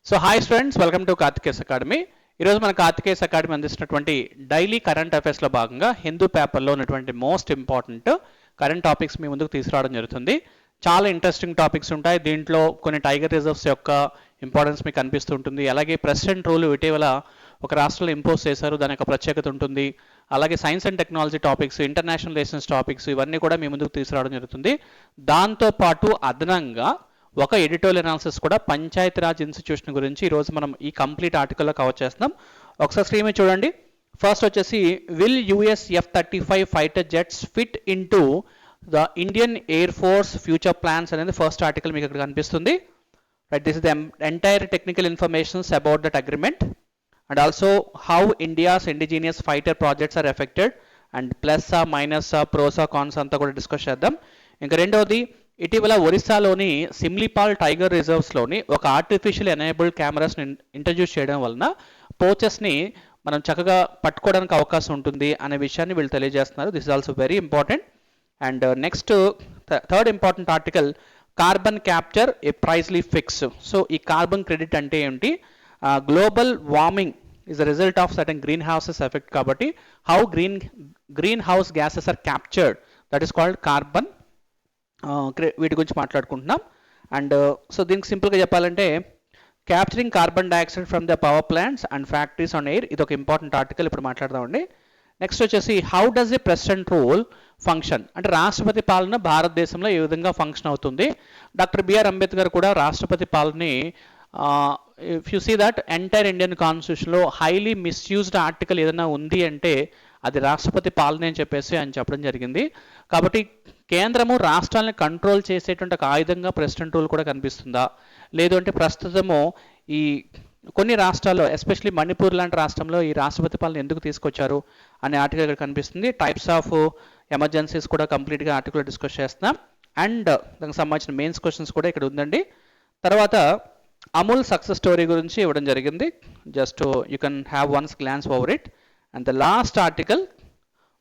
So hi students, welcome to Karthikes academy. ఈరోజు మన Karthikes academy అందిస్తున్నటువంటి డైలీ కరెంట్ అఫైర్స్లో భాగంగా హిందూ పేపర్లో ఉన్నటువంటి మోస్ట్ ఇంపార్టెంట్ కరెంట్ టాపిక్స్ మీ ముందుకు తీసుకురావడం జరుగుతుంది. చాలా ఇంట్రెస్టింగ్ టాపిక్స్ ఉంటాయి. దీంట్లో కొన్ని టైగర్ రిజర్వ్స్ యొక్క ఇంపార్టెన్స్ మీకు కనిపిస్తుంటుంది. అలాగే ప్రెసిడెంట్ రూల్ ఇటీవల ఒక రాష్ట్రంలో ఇంపోజ్ చేశారు, దాని యొక్క ప్రత్యేకత ఉంటుంది. అలాగే science and technology topics, international relations topics ఇవన్నీ కూడా మీ ముందుకు తీసుకురావడం జరుగుతుంది. దాంతోపాటు అదనంగా ఒక ఎడిటోరియల్ అనాలిసిస్ కూడా పంచాయతీరాజ్ ఇన్స్టిట్యూషన్ గురించి ఈరోజు మనం ఈ కంప్లీట్ ఆర్టికల్లో కవర్ చేస్తున్నాం. ఒకసారి స్క్రీన్ మీద చూడండి. ఫస్ట్ వచ్చేసి will US F-35 fighter jets fit into the Indian Air Force future plans అనేది ఫస్ట్ ఆర్టికల్ మీకు ఇక్కడ కనిపిస్తుంది. Right, this is the entire technical informations about that agreement and also how India's indigenous fighter projects are affected and plus minus pros cons అంతా కూడా discuss చేద్దాం. ఇంకా రెండవది, ఇటీవల ఒరిస్సాలోని సిమ్లీపాల్ టైగర్ రిజర్వ్స్లోని ఒక ఆర్టిఫిషియల్ ఎనేబుల్డ్ కెమెరాస్ని ఇంట్రడ్యూస్ చేయడం వలన పోచెస్ని మనం చక్కగా పట్టుకోవడానికి అవకాశం ఉంటుంది అనే విషయాన్ని వీళ్ళు తెలియజేస్తున్నారు. This is also very important. And next third important article, carbon capture a pricey fix. So ఈ కార్బన్ క్రెడిట్ అంటే ఏంటి? Global warming is a result of certain greenhouses effect కాబట్టి how greenhouse gases are captured, that is called carbon. వీటి గురించి మాట్లాడుకుంటున్నాం. And so దీనికి సింపుల్గా చెప్పాలంటే capturing carbon dioxide from the power plants and factories on air, ఇది ఒక important article, ఇప్పుడు మాట్లాడదామండి. నెక్స్ట్ వచ్చేసి how does A president rule function, అంటే రాష్ట్రపతి పాలన భారతదేశంలో ఏ విధంగా ఫంక్షన్ అవుతుంది. డాక్టర్ బిఆర్ అంబేద్కర్ కూడా రాష్ట్రపతి పాలనని if you see that entire Indian కాన్స్టిట్యూషన్లో హైలీ మిస్యూజ్డ్ ఆర్టికల్ ఏదైనా ఉంది అంటే అది రాష్ట్రపతి పాలన అని చెప్పేసి ఆయన చెప్పడం జరిగింది. కాబట్టి కేంద్రము రాష్ట్రాలను కంట్రోల్ చేసేటువంటి ఒక ఆయుధంగా ప్రెసిడెంట్ రూల్ కూడా కనిపిస్తుందా, లేదు అంటే ప్రస్తుతము ఈ కొన్ని రాష్ట్రాల్లో ఎస్పెషలీ మణిపూర్ లాంటి రాష్ట్రంలో ఈ రాష్ట్రపతి పాలన ఎందుకు తీసుకొచ్చారు అనే ఆర్టికల్ ఇక్కడ కనిపిస్తుంది. టైప్స్ ఆఫ్ ఎమర్జెన్సీస్ కూడా కంప్లీట్గా ఆర్టికల్ డిస్కస్ చేస్తున్నాం. అండ్ దానికి సంబంధించిన మెయిన్స్ క్వశ్చన్స్ కూడా ఇక్కడ ఉందండి. తర్వాత అమూల్ సక్సెస్ స్టోరీ గురించి ఇవ్వడం జరిగింది. Just you can have once glance over it. And the last article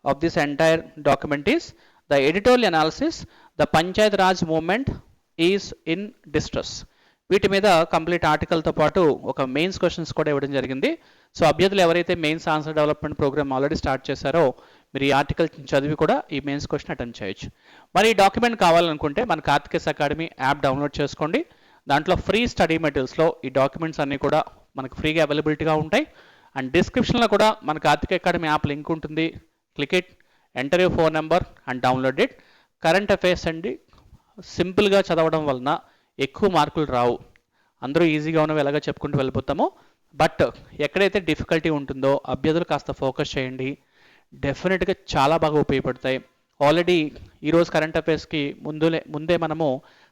of this entire document is the editorial analysis, the Panchayat Raj movement is in distress. వీటి మీద కంప్లీట్ ఆర్టికల్తో పాటు ఒక మెయిన్స్ క్వశ్చన్స్ కూడా ఇవ్వడం జరిగింది. సో అభ్యర్థులు ఎవరైతే mains answer development program already start చేశారో మీరు ఈ ఆర్టికల్ చదివి కూడా ఈ మెయిన్స్ క్వశ్చన్ అటెంప్ట్ చేయొచ్చు. మరి ఈ డాక్యుమెంట్ కావాలనుకుంటే మన కార్తికేస్ అకాడమీ యాప్ డౌన్లోడ్ చేసుకోండి. దాంట్లో ఫ్రీ స్టడీ మెటీరియల్స్లో ఈ డాక్యుమెంట్స్ అన్నీ కూడా మనకు ఫ్రీగా అవైలబిలిటీగా ఉంటాయి. అండ్ డిస్క్రిప్షన్లో కూడా మన కార్తికేయ అకాడమీ యాప్ లింక్ ఉంటుంది. Click it, enter your phone number and download it. Current affairs అండి సింపుల్గా చదవడం వలన ఎక్కువ మార్కులు రావు. అందరూ ఈజీగా ఉన్నవి ఎలాగో చెప్పుకుంటూ వెళ్ళిపోతాము. బట్ ఎక్కడైతే డిఫికల్టీ ఉంటుందో అభ్యర్థులు కాస్త ఫోకస్ చేయండి, డెఫినెట్గా చాలా బాగా ఉపయోగపడతాయి. ఆల్రెడీ ఈరోజు కరెంట్ అఫైర్స్కి ముందే మనము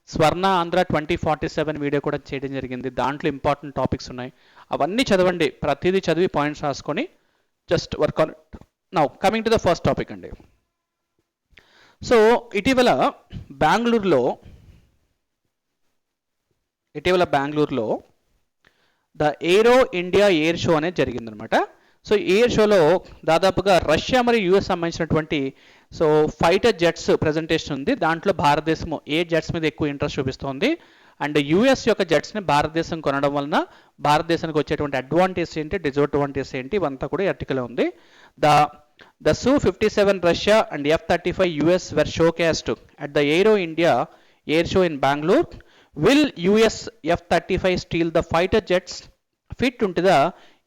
స్వర్ణ ఆంధ్ర 2047 వీడియో కూడా చేయడం జరిగింది. దాంట్లో ఇంపార్టెంట్ టాపిక్స్ ఉన్నాయి, అవన్నీ చదవండి. ప్రతిదీ చదివి పాయింట్స్ రాసుకొని just work on it. Now coming to the first topic అండి. సో ఇటీవల బెంగళూరులో the Aero India air show అనేది జరిగిందనమాట. సో ఎయిర్ షోలో దాదాపుగా రష్యా మరియు యూఎస్ సంబంధించినటువంటి సో ఫైటర్ జెట్స్ ప్రజెంటేషన్ ఉంది. దాంట్లో భారతదేశం ఏ జెట్స్ మీద ఎక్కువ ఇంట్రెస్ట్ చూపిస్తోంది అండ్ యూఎస్ యొక్క జెట్స్ని భారతదేశం కొనడం వలన భారతదేశానికి వచ్చేటువంటి అడ్వాంటేజ్ ఏంటి, డిసడ్వాంటేజ్ ఏంటి, ఇవంతా కూడా ఆర్టికల్ ఉంది. The Su-57 Russia and F-35 US were showcased at the Aero India air show in Bangalore. Will US F-35 steal the fighter jets fit into the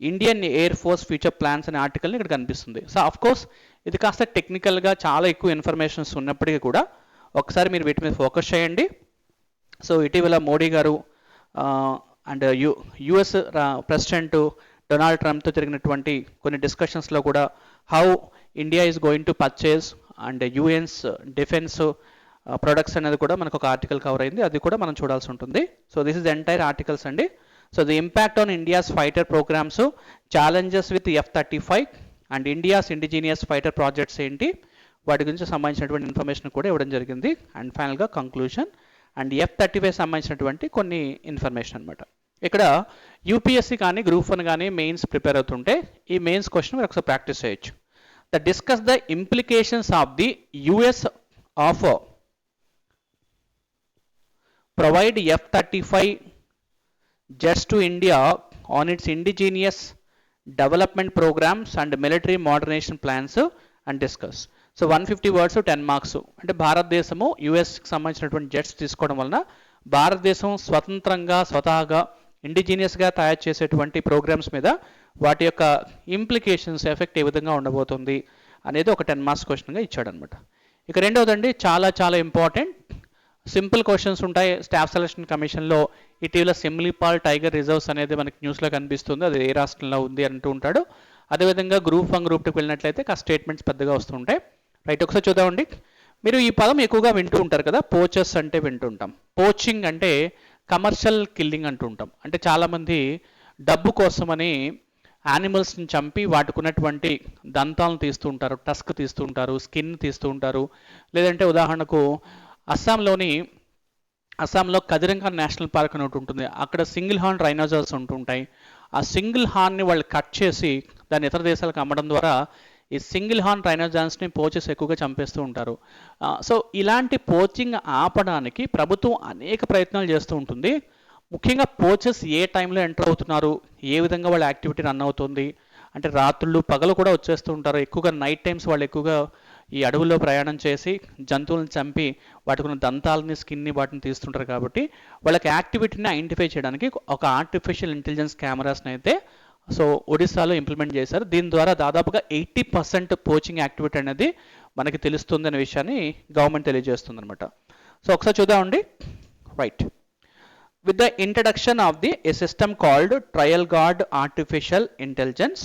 Indian Air Force future plans అనే ఆర్టికల్ని ఇక్కడ కనిపిస్తుంది. So of course ఇది కాస్త టెక్నికల్గా చాలా ఎక్కువ informations ఉన్నప్పటికీ కూడా ఒకసారి మీరు వీటి మీద ఫోకస్ చేయండి. సో ఇటీవల మోడీ గారు అండ్ యుఎస్ ప్రెసిడెంట్ డొనాల్డ్ ట్రంప్తో జరిగినటువంటి కొన్ని డిస్కషన్స్లో కూడా how India is going to purchase and UN's defence products అనేది కూడా మనకు ఒక ఆర్టికల్ కవర్ అయింది, అది కూడా మనం చూడాల్సి ఉంటుంది. So this is entire articles అండి. So the impact on India's fighter programmes, challenges with F-35 and India's indigenous fighter projects ఏంటి, వాటి గురించి సంబంధించినటువంటి ఇన్ఫర్మేషన్ కూడా ఇవ్వడం జరిగింది. అండ్ ఫైనల్గా కంక్లూజన్ అండ్ F-35 సంబంధించినటువంటి కొన్ని ఇన్ఫర్మేషన్ అనమాట. ఇక్కడ యూపీఎస్సీ కానీ గ్రూప్ 1 కానీ మెయిన్స్ ప్రిపేర్ అవుతుంటే ఈ మెయిన్స్ క్వశ్చన్ మీరు ఒకసారి ప్రాక్టీస్ చేయొచ్చు. Discuss the implications of the US offer provide F-35 jets to India on its indigenous development programs and military modernization plans and discuss. So 150 words 10 marks. అంటే భారతదేశము యుఎస్కి సంబంధించినటువంటి jets తీసుకోవడం వలన భారతదేశం స్వతంత్రంగా స్వతహాగా ఇండిజీనియస్గా తయారు చేసేటువంటి ప్రోగ్రామ్స్ మీద వాటి యొక్క ఇంప్లికేషన్స్ ఎఫెక్ట్ ఏ విధంగా ఉండబోతుంది అనేది ఒక 10 మార్క్స్ క్వశ్చన్గా ఇచ్చాడనమాట. ఇక రెండవదండి చాలా చాలా ఇంపార్టెంట్ సింపుల్ క్వశ్చన్స్ ఉంటాయి. స్టాఫ్ సెలక్షన్ కమిషన్లో ఇటీవల సిమ్లీపాల్ టైగర్ రిజర్వ్స్ అనేది మనకి న్యూస్లో కనిపిస్తుంది, అది ఏ రాష్ట్రంలో ఉంది అంటూ ఉంటాడు. అదేవిధంగా గ్రూప్ 1 గ్రూప్ 2కి వెళ్ళినట్లయితే ఆ స్టేట్మెంట్స్ పెద్దగా వస్తుంటాయి. రైట్, ఒకసారి చూద్దామండి. మీరు ఈ పదం ఎక్కువగా వింటూ ఉంటారు కదా, పోచర్స్ అంటే వింటూ ఉంటాం. పోచింగ్ అంటే కమర్షియల్ కిల్లింగ్ అంటూ ఉంటాం. అంటే చాలామంది డబ్బు కోసమని యానిమల్స్ని చంపి వాటికున్నటువంటి దంతాలను తీస్తూ ఉంటారు, టస్క్ తీస్తూ ఉంటారు, స్కిన్ తీస్తూ ఉంటారు. లేదంటే ఉదాహరణకు అస్సాంలో కదిరంగా నేషనల్ పార్క్ అని ఒకటి ఉంటుంది. అక్కడ సింగిల్ హార్న్ రైనోజర్స్ ఉంటుంటాయి. ఆ సింగిల్ హార్న్ని వాళ్ళు కట్ చేసి దాన్ని ఇతర దేశాలకు అమ్మడం ద్వారా ఈ సింగిల్ హార్న్ రైనోజాన్స్ని పోచెస్ ఎక్కువగా చంపేస్తూ ఉంటారు. సో ఇలాంటి పోచింగ్ ఆపడానికి ప్రభుత్వం అనేక ప్రయత్నాలు చేస్తూ ఉంటుంది. ముఖ్యంగా పోచెస్ ఏ టైంలో ఎంటర్ అవుతున్నారు, ఏ విధంగా వాళ్ళ యాక్టివిటీ రన్ అవుతుంది అంటే రాత్రులు పగలు కూడా వచ్చేస్తూ ఉంటారు. ఎక్కువగా నైట్ టైమ్స్ వాళ్ళు ఎక్కువగా ఈ అడవుల్లో ప్రయాణం చేసి జంతువులను చంపి వాటికున్న దంతాలని స్కిన్ని వాటిని తీస్తుంటారు. కాబట్టి వాళ్ళకి యాక్టివిటీని ఐడెంటిఫై చేయడానికి ఒక ఆర్టిఫిషియల్ ఇంటెలిజెన్స్ కెమెరాస్ని అయితే సో ఒడిస్సాలో ఇంప్లిమెంట్ చేశారు. దీని ద్వారా దాదాపుగా 80% పోచింగ్ యాక్టివిటీ అనేది మనకి తెలుస్తుంది అనే విషయాన్ని గవర్నమెంట్ తెలియజేస్తుంది అనమాట. సో ఒకసారి చూద్దామండి. Right, with the introduction of a system called Trial Guard Artificial Intelligence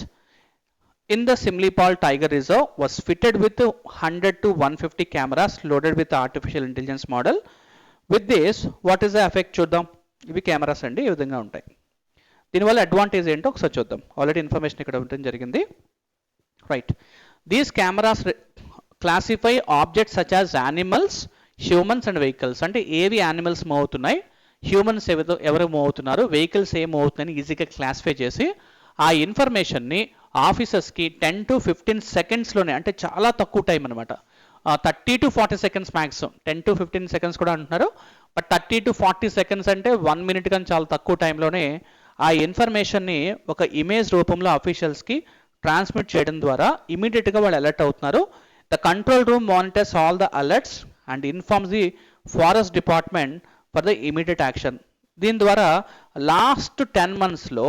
in the Simlipal Tiger Reserve was fitted with 100 to 150 cameras loaded with the artificial intelligence model. With this, what is the effect చూద్దాం. ఇవి cameras అండి, ఈ విధంగా ఉంటాయి. దీనివల్ల advantage ఏంటో ఒకసారి చూద్దాం. ఆల్రెడీ ఇన్ఫర్మేషన్ ఇక్కడ ఉండడం జరిగింది. Right, these cameras classify objects such as animals, humans and vehicles. అంటే ఏవి యానిమల్స్ మూవ్ అవుతున్నాయి, హ్యూమన్స్ ఎవరు మూవ్ అవుతున్నారు, వెహికల్స్ ఏం మూవ్ అవుతున్నాయని ఈజీగా క్లాసిఫై చేసి ఆ ఇన్ఫర్మేషన్ని ఆఫీసర్స్కి 10 to 15 సెకండ్స్లోనే, అంటే చాలా తక్కువ టైం అనమాట, 30 to 40 seconds maximum. 10 to 15 seconds కూడా అంటున్నారు, బట్ 30 to 40 సెకండ్స్ అంటే 1 మినిట్ కానీ చాలా తక్కువ టైంలోనే ఆ ఇన్ఫర్మేషన్ని ఒక ఇమేజ్ రూపంలో అఫీషియల్స్కి ట్రాన్స్మిట్ చేయడం ద్వారా ఇమీడియట్గా వాళ్ళు అలర్ట్ అవుతున్నారు. The control room monitors all the alerts and informs the forest department for the immediate action. దీని ద్వారా లాస్ట్ 10 monthsలో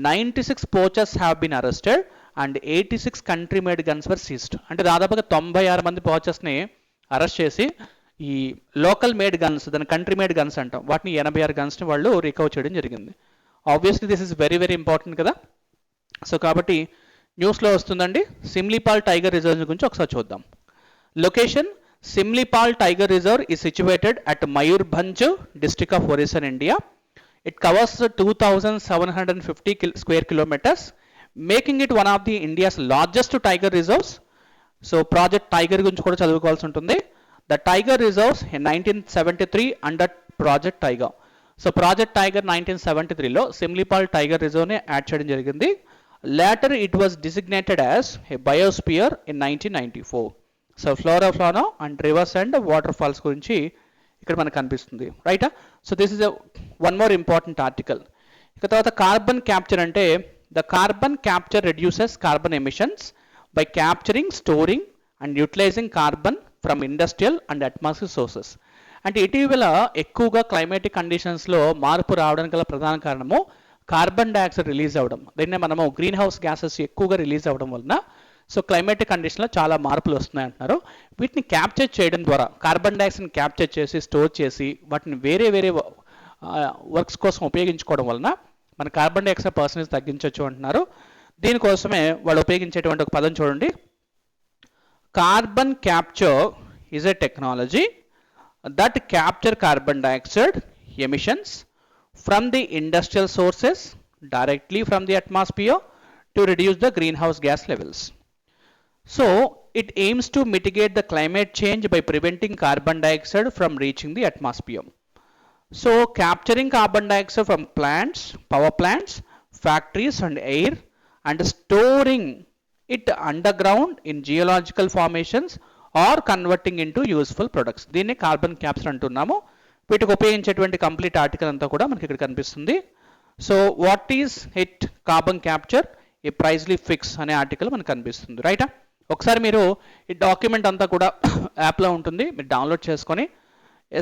96 poachers have been arrested and 86 country made guns were seized. అంటే దాదాపుగా 96 మంది పోచర్స్ని అరెస్ట్ చేసి ఈ లోకల్ మేడ్ గన్స్, దాని కంట్రీ మేడ్ గన్స్ అంటాం, వాటిని 86 గన్స్ని వాళ్ళు రికవర్ చేయడం జరిగింది. Obviously this is very very important కదా. సో కాబట్టి న్యూస్లో వస్తుందండి. సిమ్లీపాల్ టైగర్ రిజర్వ్ గురించి ఒకసారి చూద్దాం. Location: Simlipal Tiger Reserve is situated at Mayurbhanj district of Orissa in India. It covers 2,750 square kilometers, making it one of the India's largest tiger reserves. So Project Tiger గురించి కూడా చదువుకోవాల్సి ఉంటుంది. The Tiger Reserves in 1973 under Project Tiger. So project tiger 1973లో Similipal tiger రిజర్వ్ని add చేయడం జరిగింది. Later it was designated as a biosphere in 1994. So flora fauna and rivers and waterfalls గురించి ఇక్కడ మనకు కనిపిస్తుంది. రైటా? So this is one more important article. ఇక తర్వాత కార్బన్ క్యాప్చర్ అంటే the carbon capture reduces carbon emissions by capturing, storing and utilising carbon from industrial and atmosphere sources. అంటే ఇటీవల ఎక్కువగా క్లైమేటిక్ కండిషన్స్లో మార్పు రావడానికి గల ప్రధాన కారణము కార్బన్ డైఆక్సైడ్ రిలీజ్ అవ్వడం. దీన్నే మనము గ్రీన్ హౌస్ గ్యాసెస్ ఎక్కువగా రిలీజ్ అవ్వడం వలన సో క్లైమేటిక్ కండిషన్లో చాలా మార్పులు వస్తున్నాయి అంటున్నారు. వీటిని క్యాప్చర్ చేయడం ద్వారా, కార్బన్ డైఆక్సైడ్ని క్యాప్చర్ చేసి స్టోర్ చేసి వాటిని వేరే వేరే వర్క్స్ కోసం ఉపయోగించుకోవడం వలన మన కార్బన్ డైఆక్సైడ్ పర్సెంటేజ్ తగ్గించవచ్చు అంటున్నారు. దీనికోసమే వాళ్ళు ఉపయోగించేటువంటి ఒక పదం చూడండి. Carbon capture is a technology that capture carbon dioxide emissions from the industrial sources directly from the atmosphere to reduce the greenhouse gas levels. So it aims to mitigate the climate change by preventing carbon dioxide from reaching the atmosphere. So capturing carbon dioxide from plants, power plants, factories and air and storing it underground in geological formations are converting into useful products. దీన్ని carbon capture అంటున్నాము. వీటికి ఉపయోగించేటువంటి complete article అంతా కూడా మనకి ఇక్కడ కనిపిస్తుంది. So what is it carbon capture a pricey fix అనే article మనకు కనిపిస్తుంది రైటా. ఒకసారి మీరు ఈ డాక్యుమెంట్ అంతా కూడా యాప్లో ఉంటుంది, మీరు డౌన్లోడ్ చేసుకొని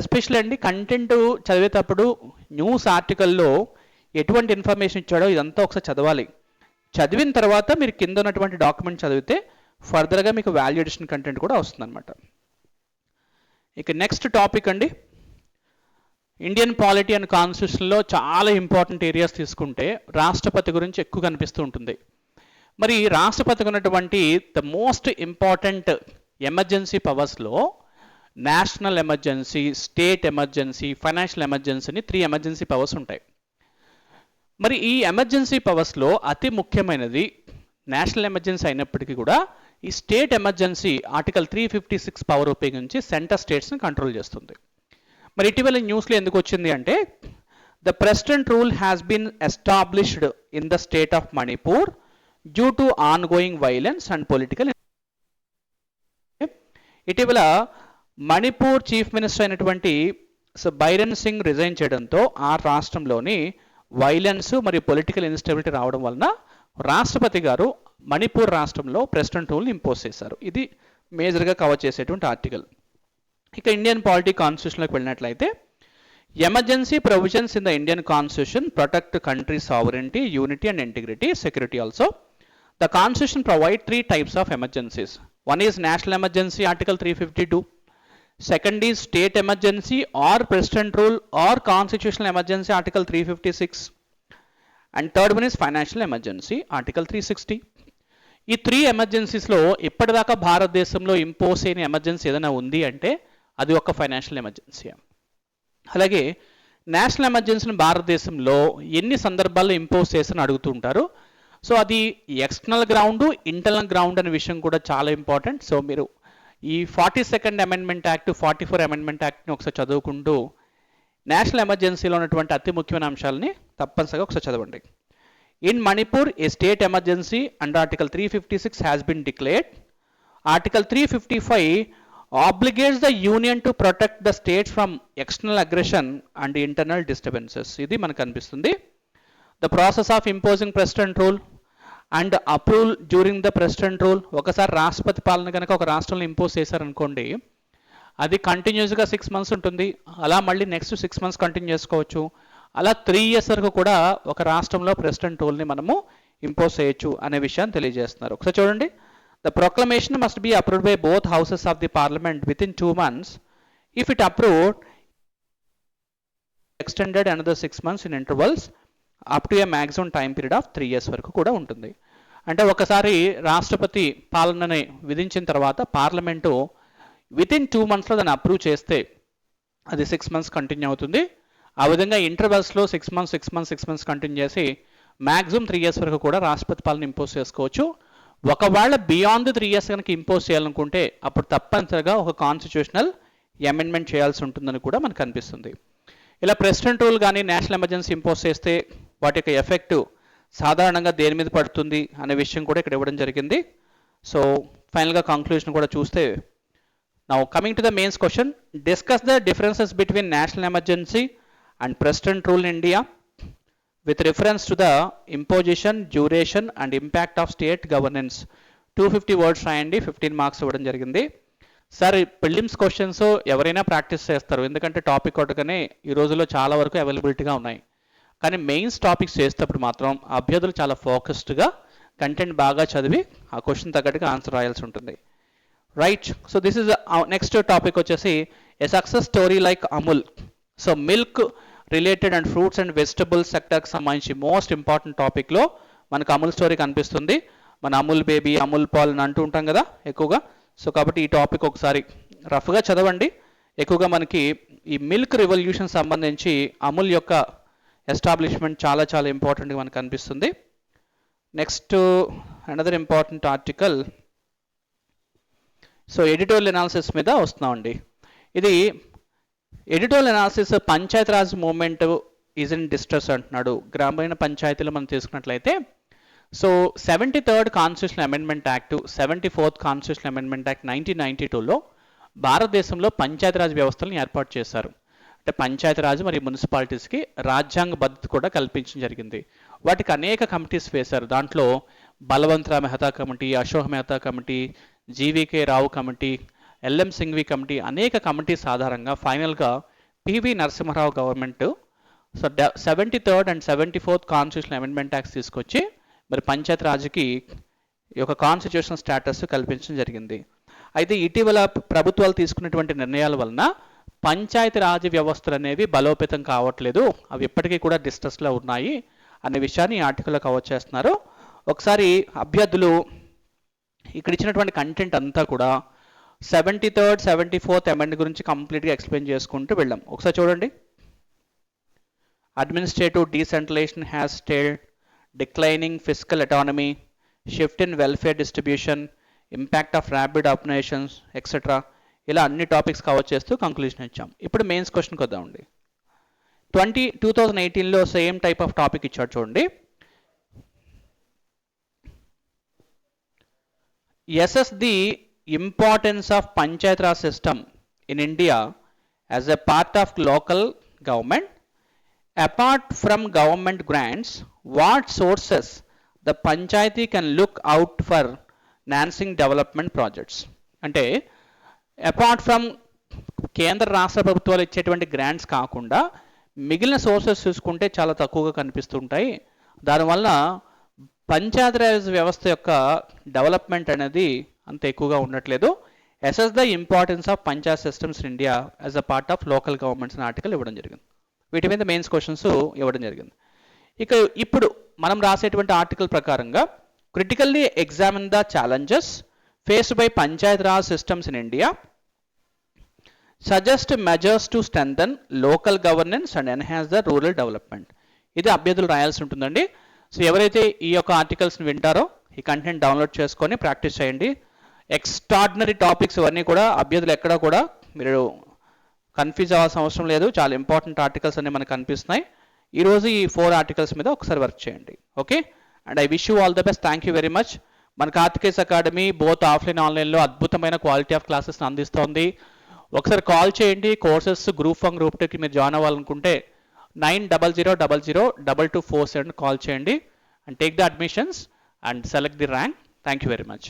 ఎస్పెషల్లీ అండి కంటెంట్ చదివేటప్పుడు న్యూస్ ఆర్టికల్లో ఎటువంటి ఇన్ఫర్మేషన్ ఇచ్చాడో ఇదంతా ఒకసారి చదవాలి. చదివిన తర్వాత మీరు కింద ఉన్నటువంటి డాక్యుమెంట్ చదివితే ఫర్దర్గా మీకు వాల్యూ అడిషన్ కంటెంట్ కూడా వస్తుంది అనమాట. ఇక నెక్స్ట్ టాపిక్ అండి, ఇండియన్ పాలిటీ అండ్ కాన్స్టిట్యూషన్లో చాలా ఇంపార్టెంట్ ఏరియాస్ తీసుకుంటే రాష్ట్రపతి గురించి ఎక్కువ కనిపిస్తూ ఉంటుంది. మరి రాష్ట్రపతికి ఉన్నటువంటి ద మోస్ట్ ఇంపార్టెంట్ ఎమర్జెన్సీ పవర్స్లో national emergency, state emergency, financial emergency 3 emergency powers ఉంటాయి. మరి ఈ ఎమర్జెన్సీ పవర్స్లో అతి ముఖ్యమైనది నేషనల్ ఎమర్జెన్సీ అయినప్పటికీ కూడా ఈ స్టేట్ ఎమర్జెన్సీ ఆర్టికల్ 356 పవర్ ఉపయోగించి సెంటర్ స్టేట్స్ని కంట్రోల్ చేస్తుంది. మరి ఇటీవల న్యూస్లో ఎందుకు వచ్చింది అంటే the president rule has been established in the state of Manipur due to ongoing violence and political. ఇటీవల మణిపూర్ చీఫ్ మినిస్టర్ అయినటువంటి బైరన్ సింగ్ రిజైన్ చేయడంతో ఆ రాష్ట్రంలోని వైలెన్స్ మరియు పొలిటికల్ ఇన్స్టెబిలిటీ రావడం వలన రాష్ట్రపతి గారు మణిపూర్ రాష్ట్రంలో ప్రెసిడెంట్ రూల్ని ఇంపోజ్ చేశారు. ఇది మేజర్గా కవర్ చేసేటువంటి ఆర్టికల్. ఇక ఇండియన్ పాలిటీ కాన్స్టిట్యూషన్లోకి వెళ్ళినట్లయితే emergency provisions in the Indian constitution protect country sovereignty, unity and integrity, security also. The constitution provide 3 types of emergencies. One is national emergency, article 352. Second is state emergency or president rule or constitutional emergency, article 356. And third one is financial emergency, article 360. ఈ 3 ఎమర్జెన్సీస్లో ఇప్పటిదాకా భారతదేశంలో impose అయిన emergency ఏదైనా ఉంది అంటే అది ఒక financial emergency. అలాగే నేషనల్ ఎమర్జెన్సీని భారతదేశంలో ఎన్ని సందర్భాల్లో ఇంపోజ్ చేసిన అడుగుతూ ఉంటారు. సో అది ఎక్స్టర్నల్ గ్రౌండ్, ఇంటర్నల్ గ్రౌండ్ అనే విషయం కూడా చాలా ఇంపార్టెంట్. సో మీరు ఈ 42nd అమెండ్మెంట్ యాక్ట్, 44 అమెండ్మెంట్ యాక్ట్ని ఒకసారి చదువుకుంటూ నేషనల్ ఎమర్జెన్సీలో ఉన్నటువంటి అతి ముఖ్యమైన అంశాలని తప్పనిసరిగా ఒకసారి చదవండి. In Manipur A state emergency under article 356 has been declared. Article 355 obligates the union to protect the states from external aggression and internal disturbances. ఇది మనకు కనిపిస్తుంది. The process of imposing president rule and approval during the president rule. ఒకసారి రాష్ట్రపతి పాలన కనుక ఒక రాష్ట్రంలో impose చేశారనుకోండి, అది కంటిన్యూస్గా 6 months ఉంటుంది. అలా మళ్ళీ నెక్స్ట్ 6 months కంటిన్యూ చేసుకోవచ్చు. అలా 3 years వరకు కూడా ఒక రాష్ట్రంలో ప్రెసిడెంట్ రూల్ని మనము ఇంపోజ్ చేయొచ్చు అనే విషయాన్ని తెలియజేస్తున్నారు. ఒకసారి చూడండి. The proclamation must be approved by both houses of the parliament within 2 months. If it approved, extended another 6 months in intervals up to a maximum time period of 3 years వరకు కూడా ఉంటుంది. అంటే ఒకసారి రాష్ట్రపతి పాలనని విధించిన తర్వాత పార్లమెంటు వితిన్ 2 monthsలో దాన్ని approve చేస్తే అది 6 months కంటిన్యూ అవుతుంది. ఆ విధంగా ఇంటర్వల్స్లో 6 months కంటిన్యూ చేసి మ్యాక్సిమం 3 years వరకు కూడా రాష్ట్రపతి పాలన ఇంపోజ్ చేసుకోవచ్చు. ఒకవేళ బియాండ్ 3 years కనుక ఇంపోజ్ చేయాలనుకుంటే అప్పుడు తప్పనిసరిగా ఒక కాన్స్టిట్యూషనల్ అమెండ్మెంట్ చేయాల్సి ఉంటుందని కూడా మనకు కనిపిస్తుంది. ఇలా ప్రెసిడెంట్ రూల్ కానీ నేషనల్ ఎమర్జెన్సీ ఇంపోజ్ చేస్తే వాటి యొక్క ఎఫెక్ట్ సాధారణంగా దేని మీద పడుతుంది అనే విషయం కూడా ఇక్కడ ఇవ్వడం జరిగింది. సో ఫైనల్గా కంక్లూజన్ కూడా చూస్తే, now coming to the mains question, discuss the differences between national emergency and president rule in India with reference to the imposition, duration and impact of state governance. 250 words రాయండి, 15 marks ఇవ్వడం జరిగింది. Sir prelims questions ఎవరైనా practice చేస్తారు, ఎందుకంటే topic ఒకటిగానే ఈ రోజుల్లో చాలా వరకు అవైలబిలిటీగా ఉన్నాయి. కానీ మెయిన్స్ టాపిక్స్ చేసేటప్పుడు మాత్రం అభ్యర్థులు చాలా ఫోకస్డ్గా కంటెంట్ బాగా చదివి ఆ క్వశ్చన్ తగ్గట్టుగా ఆన్సర్ రాయాల్సి ఉంటుంది. Right. So this is next topic వచ్చేసి a success story like Amul. So milk related and fruits and vegetables సెక్టర్కి సంబంధించి మోస్ట్ ఇంపార్టెంట్ టాపిక్లో మనకు అమూల్ స్టోరీ కనిపిస్తుంది. మన అమూల్ బేబీ, అమూల్ పాల్ అని అంటూ ఉంటాం కదా ఎక్కువగా. సో కాబట్టి ఈ టాపిక్ ఒకసారి రఫ్గా చదవండి. ఎక్కువగా మనకి ఈ మిల్క్ రివల్యూషన్ సంబంధించి అమూల్ యొక్క ఎస్టాబ్లిష్మెంట్ చాలా చాలా ఇంపార్టెంట్గా మనకు కనిపిస్తుంది. Next another important article, so editorial analysis మీద వస్తున్నామండి. ఇది editorial analysis Panchayati Raj movement is in distress అంటున్నాడు. గ్రామీణ పంచాయతీలు మనం తీసుకున్నట్లయితే so 73rd constitutional amendment act, 74th constitutional amendment act 1992లో భారతదేశంలో పంచాయతీరాజ్ వ్యవస్థలను ఏర్పాటు చేశారు. అంటే అంటే పంచాయతీరాజ్ మరియు మున్సిపాలిటీస్కి రాజ్యాంగ భద్రత కూడా కల్పించడం జరిగింది. వాటికి అనేక కమిటీస్ వేశారు. దాంట్లో Balwantrao Mehta committee, Ashok Mehta committee, GVK Rao committee, LM Singhvi committee, అనేక కమిటీస్ ఆధారంగా ఫైనల్గా PV Narasimha Rao government 73rd and 74th constitution amendment acts తీసుకొచ్చి మరి పంచాయతీరాజ్కి ఈ యొక్క కాన్స్టిట్యూషన్ స్టేటస్ కల్పించడం జరిగింది. అయితే ఇటీవల ప్రభుత్వాలు తీసుకున్నటువంటి నిర్ణయాల వలన పంచాయతీరాజ్ వ్యవస్థలు అనేవి బలోపేతం కావట్లేదు, అవి ఇప్పటికీ కూడా డిస్ట్రెస్లో ఉన్నాయి అనే విషయాన్ని ఈ ఆర్టికల్లో కవర్ చేస్తున్నారు. ఒకసారి అభ్యర్థులు ఇక్కడ ఇచ్చినటువంటి కంటెంట్ అంతా కూడా 73rd, 74th అమెండ్మెంట్ గురించి కంప్లీట్గా ఎక్స్ప్లెయిన్ చేసుకుంటూ వెళ్ళాం. ఒకసారి చూడండి. Administrative decentralisation has stalled, declining fiscal autonomy, shift in welfare distribution, impact of rapid organisations etcetera, ఇలా అన్ని టాపిక్స్ కవర్ చేస్తూ కంక్లూజన్ ఇచ్చాం. ఇప్పుడు మెయిన్స్ క్వశ్చన్కి వద్దామండి. 2018లో సేమ్ టైప్ ఆఫ్ టాపిక్ ఇచ్చాడు చూడండి. assess the importance of Panchayat Raj system in India as a part of local government. Apart from government grants, what sources the Panchayati can look out for enhancing development projects? అంటే apart from కేంద్ర రాష్ట్ర ప్రభుత్వాలు ఇచ్చేటువంటి grants కాకుండా మిగిలిన sources చూసుకుంటే చాలా తక్కువగా కనిపిస్తుంటాయి. దానివల్ల పంచాయతీరాజ్ వ్యవస్థ యొక్క డెవలప్మెంట్ అనేది అంత ఎక్కువగా ఉండట్లేదు. Assess the importance of Panchayat systems in India as a part of local governments అనే ఆర్టికల్ ఇవ్వడం జరిగింది. వీటి మీద మెయిన్స్ క్వశ్చన్స్ ఇవ్వడం జరిగింది. ఇక ఇప్పుడు మనం రాసేటువంటి ఆర్టికల్ ప్రకారంగా critically examine the challenges faced by Panchayat Raj systems in India, suggest measures to strengthen local governance and enhance the rural development. ఇది అభ్యర్థులు రాయాల్సి ఉంటుందండి. సో ఎవరైతే ఈ యొక్క ఆర్టికల్స్ని వింటారో ఈ కంటెంట్ డౌన్లోడ్ చేసుకొని ప్రాక్టీస్ చేయండి. ఎక్స్ట్రాడినరీ టాపిక్స్ ఇవన్నీ కూడా అభ్యర్థులు ఎక్కడా కూడా మీరు కన్ఫ్యూజ్ అవ్వాల్సిన అవసరం లేదు. చాలా ఇంపార్టెంట్ ఆర్టికల్స్ అన్నీ మనకు కనిపిస్తున్నాయి. ఈరోజు ఈ 4 ఆర్టికల్స్ మీద ఒకసారి వర్క్ చేయండి. Okay, and I wish you all the best. Thank you very much. మన కార్తికేస్ అకాడమీ బోత్ ఆఫ్లైన్ ఆన్లైన్లో అద్భుతమైన క్వాలిటీ ఆఫ్ క్లాసెస్ని అందిస్తోంది. ఒకసారి కాల్ చేయండి. కోర్సెస్ గ్రూప్ 1 గ్రూప్ 2కి మీరు జాయిన్ అవ్వాలనుకుంటే 9000002247 కాల్ చేయండి and take the admissions and select the rank. Thank you very much.